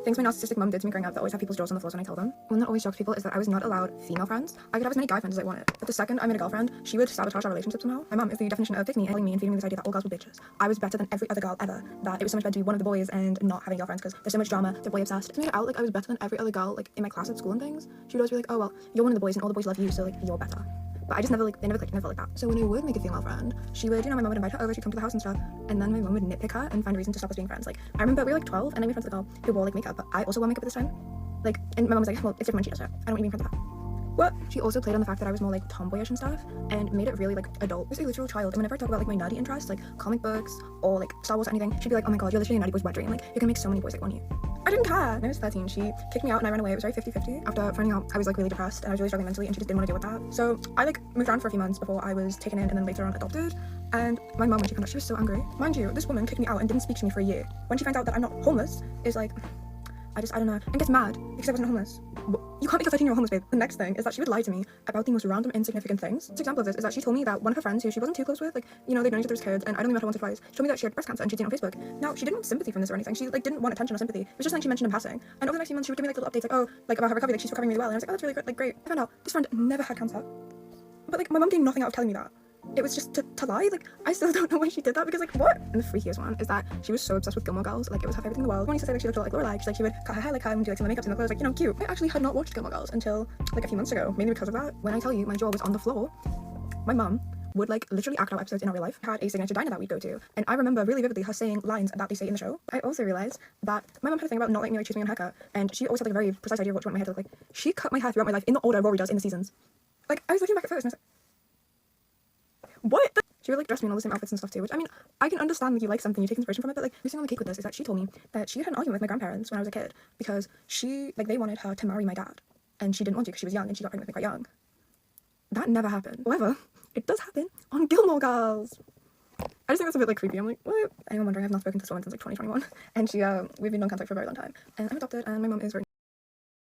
Things my narcissistic mum did to me growing up that always have people's jaws on the floor when I tell them. One that always shocks people is that I was not allowed female friends. I could have as many guy friends as I wanted, but the second I met a girlfriend, she would sabotage our relationship somehow. My mum is the definition of pick me and telling me and feeding me this idea that all girls were bitches. I was better than every other girl ever, that it was so much better to be one of the boys and not having girlfriends because there's so much drama, they're boy obsessed. To make it out like I was better than every other girl like in my class at school and things, she would always be like, oh well, you're one of the boys and all the boys love you, so like you're better. But I just never like, they never clicked, never like that. So when I would make a female friend, she would, you know, my mom would invite her over, she'd come to the house and stuff, and then my mom would nitpick her and find a reason to stop us being friends. Like, I remember we were like 12, and I made friends with a girl who wore like makeup, but I also wore makeup at this time. Like, and my mom was like, well, it's different when she does it. I don't want you being friends with her. What? She also played on the fact that I was more like tomboyish and stuff, and made it really like adult. I was a literal child, and whenever I talk about like my nerdy interests, like comic books or like Star Wars or anything, she'd be like, oh my god, you're literally a nerdy boy's wet dream. Like, you can make so many boys like want you. I didn't care. When I was 13, she kicked me out and I ran away. It was very 50-50 after finding out I was like really depressed and I was really struggling mentally, and she just didn't want to deal with that. So I like moved around for a few months before I was taken in and then later on adopted. And my mom, when she found out, she was so angry. Mind you, this woman kicked me out and didn't speak to me for a year. When she finds out that I'm not homeless, is like, I don't know, and gets mad because I wasn't homeless. You can't make a 13-year-old homeless, babe. The next thing is that she would lie to me about the most random, insignificant things. An example of this is that she told me that one of her friends who she wasn't too close with, like, you know, they'd known each other as kids, and I don't even know her once or twice, she told me that she had breast cancer and she'd seen it on Facebook. Now, she didn't want sympathy from this or anything. She, like, didn't want attention or sympathy. It was just something she mentioned in passing. And over the next few months, she would give me, like, little updates, like, oh, like, about her recovery, like, she's recovering really well. And I was like, oh, that's really good, like, great. I found out this friend never had cancer. But, like, my mum gained nothing out of telling me that. It was just to lie. Like, I still don't know why she did that, because like, what? And the freakiest one is that she was so obsessed with Gilmore Girls. Like, it was her favorite thing in the world. When I used to say like she looked like Lorelai, she would cut her hair like her and do like some makeup in the clothes, like, you know, cute. I actually had not watched Gilmore Girls until like a few months ago, mainly because of that. When I tell you my jaw was on the floor, my mum would like literally act out episodes in our real life. We had a signature diner that we'd go to, and I remember really vividly her saying lines that they say in the show. I also realized that my mum had a thing about not letting me like choose my own haircut, and she always had like a very precise idea of what she wanted my hair to look like. She cut my hair throughout my life in the order Rory does in the seasons. Like, I was looking back at photos and I was like, what? She would like dress me in all the same outfits and stuff too, which I mean, I can understand that you like something, you take inspiration from it, but like, the thing on the cake with this is that she told me that she had an argument with my grandparents when I was a kid because they wanted her to marry my dad, and she didn't want to because she was young and she got pregnant with me quite young. That never happened. However, it does happen on Gilmore Girls. I just think that's a bit like creepy. I'm like, what? Anyone wondering, I've not spoken to this woman since like 2021, and we've been in contact for a very long time, and I'm adopted, and my mom is very